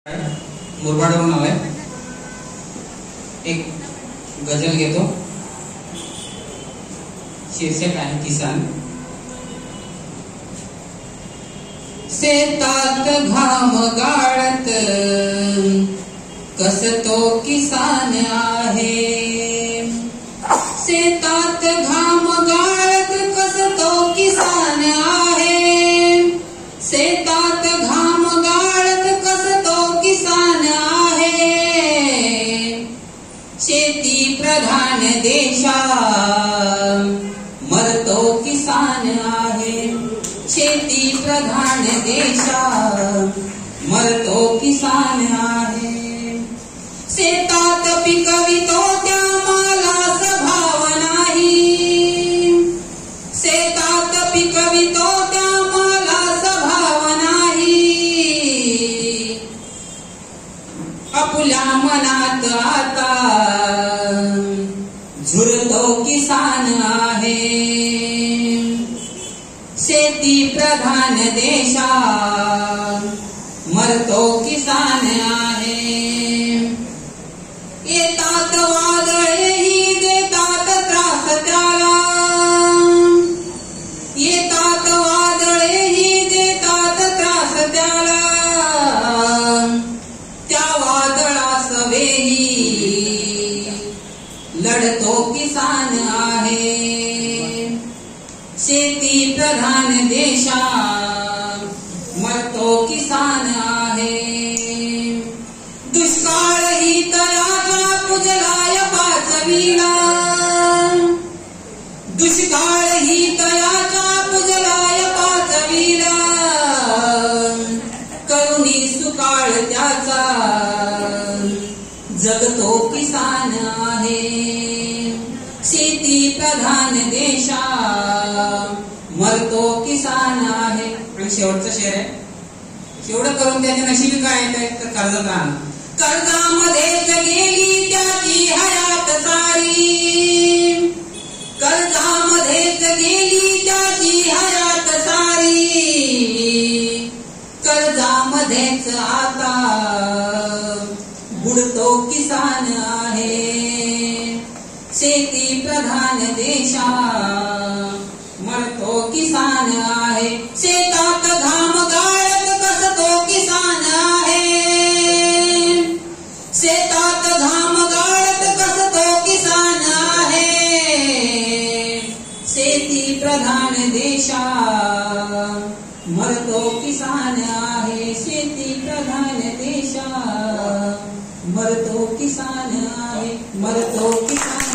मुरबाडवरून नाव आहे. एक गजल घेतो. शीर्षक आहे किसान. शेतात घाम गाळत कस तो किसान आहे. शेतात घाम गाळत कस तो किसान आहे. शेतात घाम गाळत कस तो किसान आहे. शेती प्रधान देशा मरतो किसान आहे. शेती प्रधान देशा मरतो किसान आहे. शेतात पिकवितो त्या मालास भाव नाही. शेतात पिकवितो त्या मालास भाव नाही. आपुल्या मनात आता झुरतो किसान आहे. शेती प्रधान देशा मरतो किसान आहे. येतात वादळेही देतात त्रास त्याला. येतात वादळेही देतात त्रास त्याला. त्या वादळास वेही लढतो किसान आहे. शेती प्रधान देशा मरतो किसान आहे. दुष्काळ ही तयाचा पुजलाय पाचवीला. दुष्काळ ही तयाचा पुजलाय पाचवीला. करुणी सुकाळ त्याचा जगतो किसान आहे. शेती प्रधान देशा मरतो किसान आहे. आणि शेवटचं शेर आहे. एवढं करून त्याच्या नशिबी काय येत आहे तर कर्जात राहणं. कर्जामध्येच गेली त्याची हयात सारी. कर्जामध्येच गेली त्याची हयात सारी. कर्जामध्येच आता बुडतो किसान आहे. शेती प्रधान देशा मरतो किसान आहे. शेतात घाम गाळत कस तो किसान आहे. शेतात घाम गाळत कस तो किसान आहे. शेती प्रधान देशा मरतो किसान आहे. शेती प्रधान देशा मरतो किसान आहे. मरतो किसान